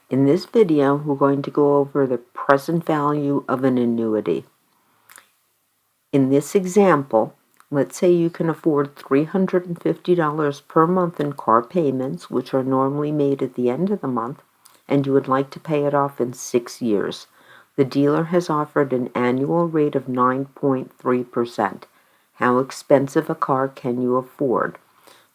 In this video, we're going to go over the present value of an annuity. In this example, let's say you can afford $350 per month in car payments, which are normally made at the end of the month, and you would like to pay it off in 6 years. The dealer has offered an annual rate of 9.3%. How expensive a car can you afford?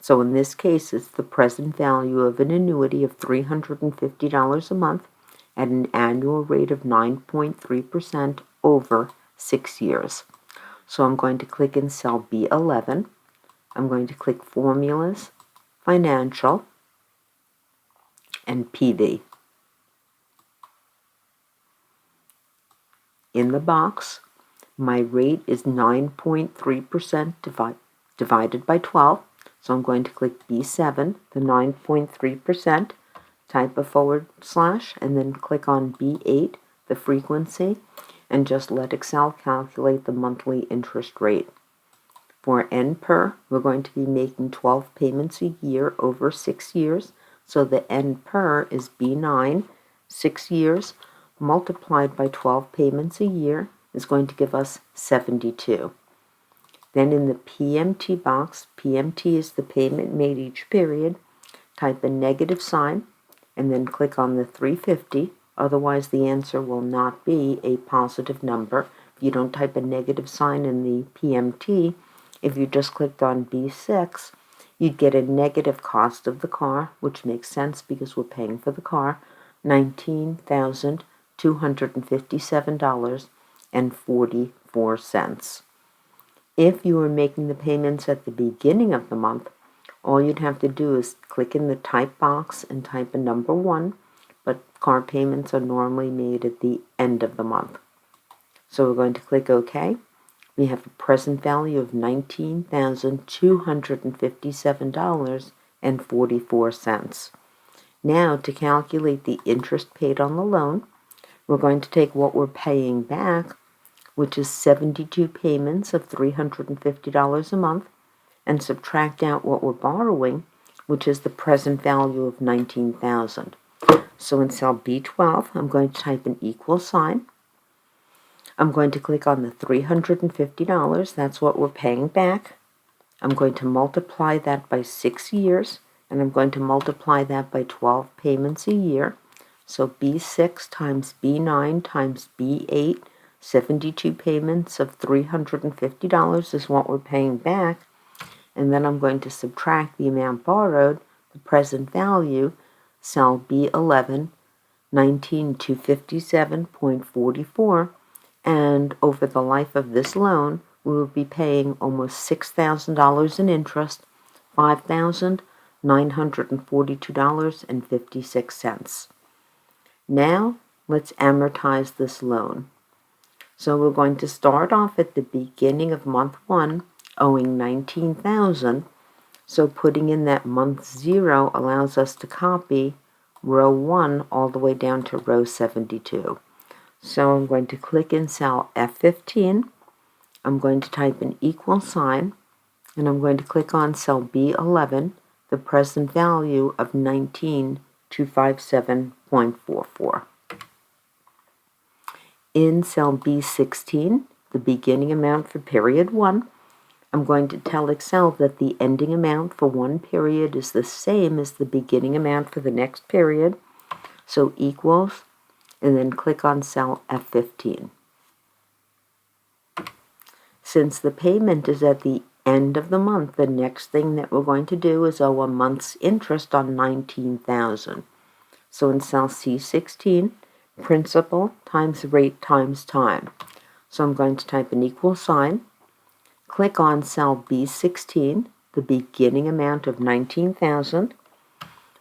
So in this case, it's the present value of an annuity of $350 a month at an annual rate of 9.3% over 6 years. So I'm going to click in cell B11. I'm going to click Formulas, Financial, and PV. In the box, my rate is 9.3% divided by 12. So I'm going to click B7, the 9.3%, type a /, and then click on B8, the frequency, and just let Excel calculate the monthly interest rate. For NPER, we're going to be making 12 payments a year over 6 years, so the NPER is B9, 6 years, multiplied by 12 payments a year is going to give us 72. Then in the PMT box, PMT is the payment made each period, type a negative sign, and then click on the 350. Otherwise, the answer will not be a positive number. If you don't type a negative sign in the PMT, if you just clicked on B6, you'd get a negative cost of the car, which makes sense because we're paying for the car, $19,257.44. If you were making the payments at the beginning of the month, all you'd have to do is click in the type box and type a number 1, but car payments are normally made at the end of the month. So we're going to click OK. We have a present value of $19,257.44. Now, to calculate the interest paid on the loan, we're going to take what we're paying back, which is 72 payments of $350 a month, and subtract out what we're borrowing, which is the present value of $19,000. So in cell B12, I'm going to type an equal sign. I'm going to click on the $350. That's what we're paying back. I'm going to multiply that by 6 years, and I'm going to multiply that by 12 payments a year. So B6 times B9 times B8, 72 payments of $350 is what we're paying back. And then I'm going to subtract the amount borrowed, the present value, cell B11, 19,257.44, and over the life of this loan, we will be paying almost $6,000 in interest, $5,942.56. Now, let's amortize this loan. So we're going to start off at the beginning of month 1, owing $19,000. So putting in that month 0 allows us to copy row 1 all the way down to row 72. So I'm going to click in cell F15. I'm going to type an equal sign, and I'm going to click on cell B11, the present value of 19,257.44. In cell B16, the beginning amount for period 1, I'm going to tell Excel that the ending amount for one period is the same as the beginning amount for the next period. So equals, and then click on cell F15. Since the payment is at the end of the month, the next thing that we're going to do is owe a month's interest on $19,000. So in cell C16, principal times rate times time. So I'm going to type an equal sign, click on cell B16, the beginning amount of $19,000,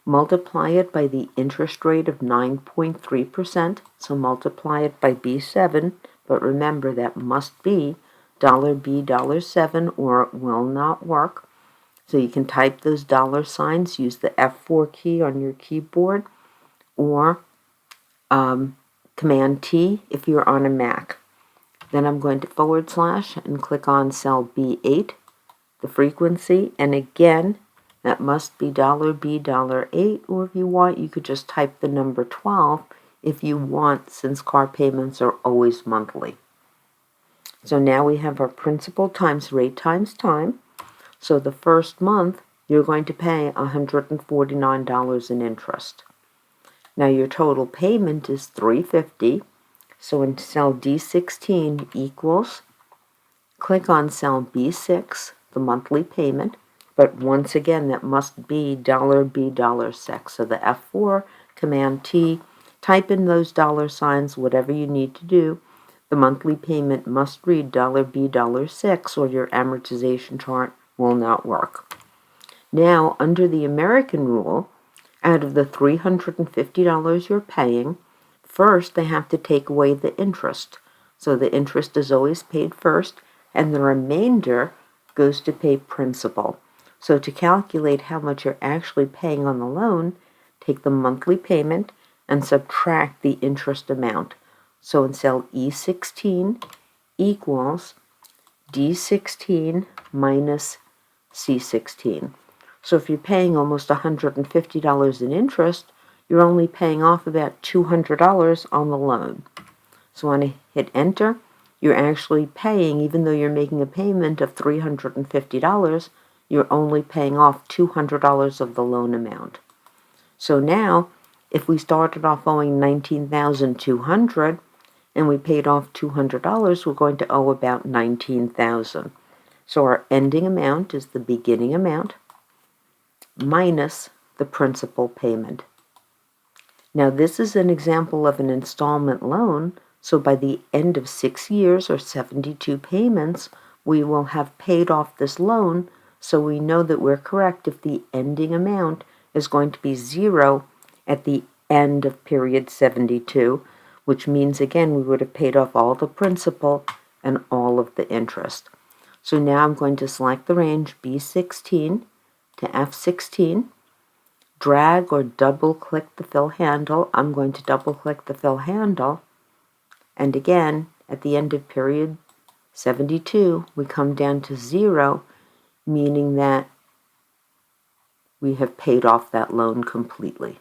multiply it by the interest rate of 9.3%, so multiply it by B7, but remember that must be $B $7 or it will not work. So you can type those dollar signs, use the F4 key on your keyboard, or Command T if you're on a Mac. Then I'm going to / and click on cell B8, the frequency, and again That must be $B8, or if you want, you could just type the number 12 if you want, since car payments are always monthly. So now we have our principal times rate times time. So the first month, you're going to pay $149 in interest. Now your total payment is $350. So in cell D16 equals, click on cell B6, the monthly payment. But once again, that must be $B$6. So the F4, Command T, type in those dollar signs, whatever you need to do. The monthly payment must read $B$6, or your amortization chart will not work. Now, under the American rule, out of the $350 you're paying, first they have to take away the interest. So the interest is always paid first, and the remainder goes to pay principal. So to calculate how much you're actually paying on the loan, take the monthly payment and subtract the interest amount. So in cell E16 equals D16 minus C16. So if you're paying almost $150 in interest, you're only paying off about $200 on the loan. So when I hit enter, you're actually paying, even though you're making a payment of $350, you're only paying off $200 of the loan amount. So now, if we started off owing $19,200 and we paid off $200, we're going to owe about $19,000. So our ending amount is the beginning amount minus the principal payment. Now this is an example of an installment loan, so by the end of 6 years or 72 payments, we will have paid off this loan, so we know that we're correct if the ending amount is going to be 0 at the end of period 72, which means again we would have paid off all the principal and all of the interest. So now I'm going to select the range B16 to F16, drag or double click the fill handle. I'm going to double click the fill handle, and again at the end of period 72 we come down to 0, meaning that we have paid off that loan completely.